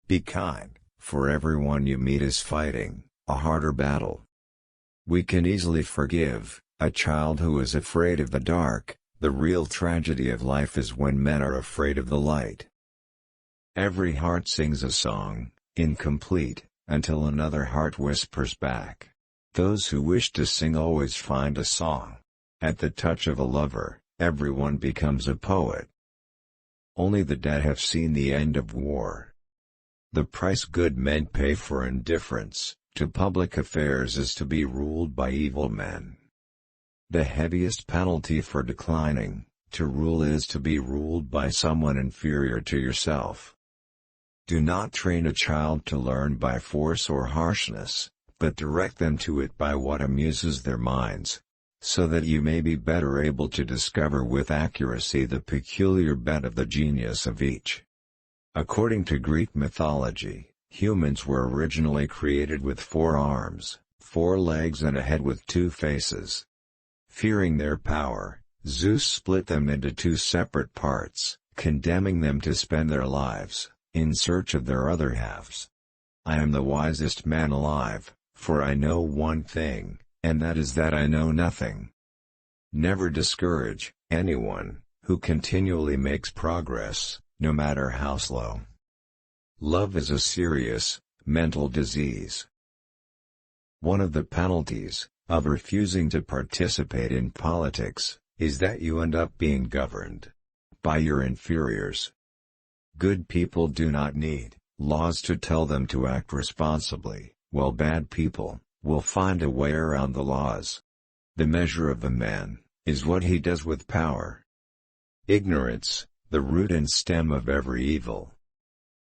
Be kind, for everyone you meet is fighting a harder battle. We can easily forgive a child who is afraid of the dark. The real tragedy of life is when men are afraid of the light. Every heart sings a song, incomplete, until another heart whispers back. Those who wish to sing always find a song. At the touch of a lover, everyone becomes a poet. Only the dead have seen the end of war. The price good men pay for indifference to public affairs is to be ruled by evil men. The heaviest penalty for declining to rule is to be ruled by someone inferior to yourself. Do not train a child to learn by force or harshness, but direct them to it by what amuses their minds, so that you may be better able to discover with accuracy the peculiar bent of the genius of each. According to Greek mythology, humans were originally created with 4 arms, 4 legs and a head with 2 faces. Fearing their power, Zeus split them into 2 separate parts, condemning them to spend their lives in search of their other halves. I am the wisest man alive, for I know one thing, and that is that I know nothing. Never discourage anyone who continually makes progress, no matter how slow. Love is a serious mental disease. One of the penalties of refusing to participate in politics is that you end up being governed by your inferiors. Good people do not need laws to tell them to act responsibly, while bad people will find a way around the laws. The measure of a man is what he does with power. Ignorance, the root and stem of every evil.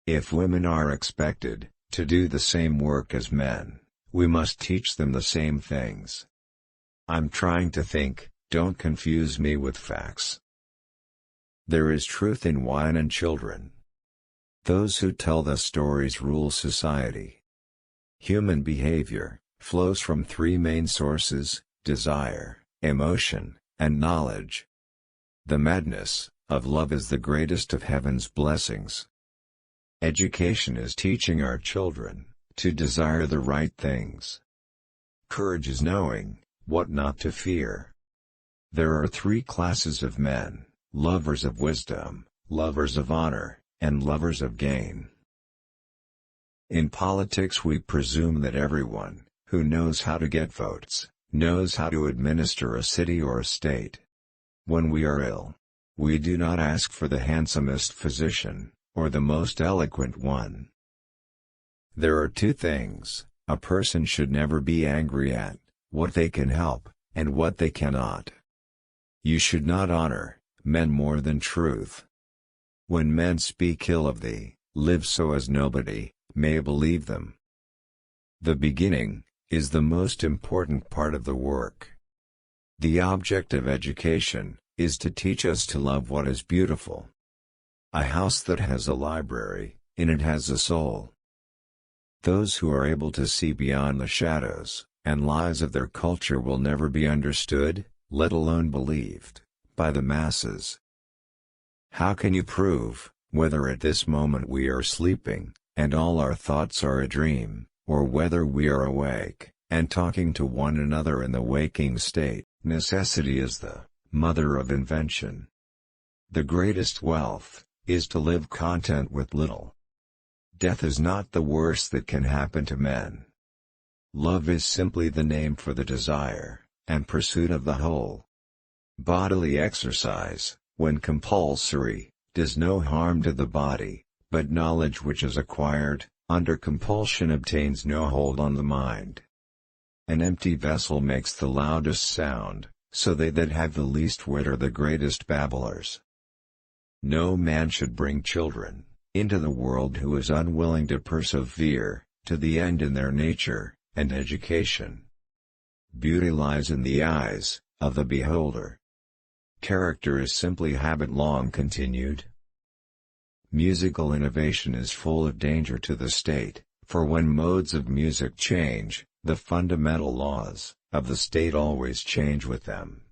If women are expected to do the same work as men, we must teach them the same things. I'm trying to think, don't confuse me with facts. There is truth in wine and children. Those who tell the stories rule society. Human behavior flows from 3 main sources: desire, emotion, and knowledge. The madness of love is the greatest of heaven's blessings. Education is teaching our children to desire the right things. Courage is knowing what not to fear. There are 3 classes of men: lovers of wisdom, lovers of honor, and lovers of gain. In politics we presume that everyone who knows how to get votes knows how to administer a city or a state. When we are ill, we do not ask for the handsomest physician, or the most eloquent one. There are 2 things a person should never be angry at: what they can help, and what they cannot. You should not honor men more than truth. When men speak ill of thee, live so as nobody may believe them. The beginning is the most important part of the work. The object of education is to teach us to love what is beautiful. A house that has a library in it has a soul. Those who are able to see beyond the shadows and lies of their culture will never be understood, let alone believed, by the masses. How can you prove whether at this moment we are sleeping, and all our thoughts are a dream, or whether we are awake, and talking to one another in the waking state? Necessity is the mother of invention. The greatest wealth is to live content with little. Death is not the worst that can happen to men. Love is simply the name for the desire and pursuit of the whole. Bodily exercise, when compulsory, does no harm to the body, but knowledge which is acquired under compulsion obtains no hold on the mind. An empty vessel makes the loudest sound, so they that have the least wit are the greatest babblers. No man should bring children into the world who is unwilling to persevere to the end in their nature and education. Beauty lies in the eyes of the beholder. Character is simply habit long continued. Musical innovation is full of danger to the state, for when modes of music change, the fundamental laws of the state always change with them.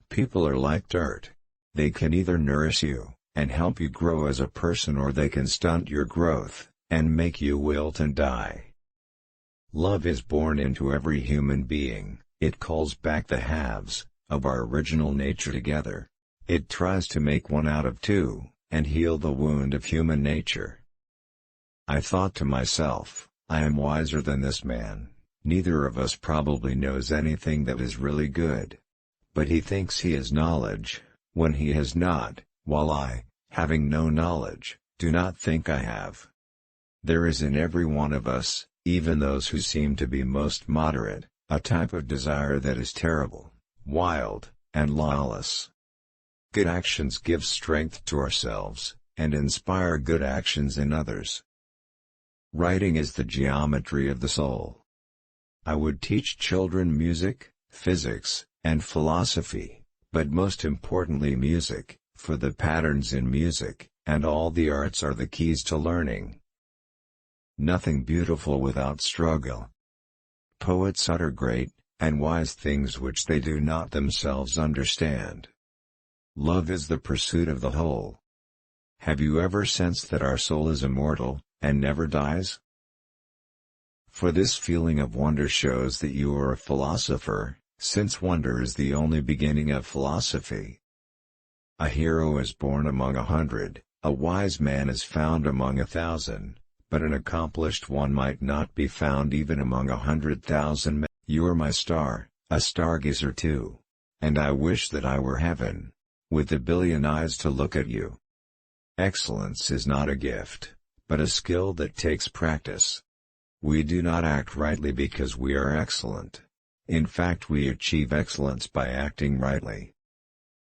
People are like dirt. They can either nourish you and help you grow as a person, or they can stunt your growth and make you wilt and die. Love is born into every human being. It calls back the halves of our original nature together. It tries to make one out of two, and heal the wound of human nature. I thought to myself, I am wiser than this man. Neither of us probably knows anything that is really good. But he thinks he has knowledge, when he has not, while I, having no knowledge, do not think I have. There is in every one of us, even those who seem to be most moderate, a type of desire that is terrible, wild, and lawless. Good actions give strength to ourselves, and inspire good actions in others. Writing is the geometry of the soul. I would teach children music, physics, and philosophy, but most importantly music, for the patterns in music, and all the arts are the keys to learning. Nothing beautiful without struggle. Poets utter great, and wise things which they do not themselves understand. Love is the pursuit of the whole. Have you ever sensed that our soul is immortal, and never dies? For this feeling of wonder shows that you are a philosopher, since wonder is the only beginning of philosophy. A hero is born among 100, a wise man is found among 1,000, but an accomplished one might not be found even among 100,000 men. You are my star, a stargazer too. And I wish that I were heaven, with a billion eyes to look at you. Excellence is not a gift, but a skill that takes practice. We do not act rightly because we are excellent. In fact, we achieve excellence by acting rightly.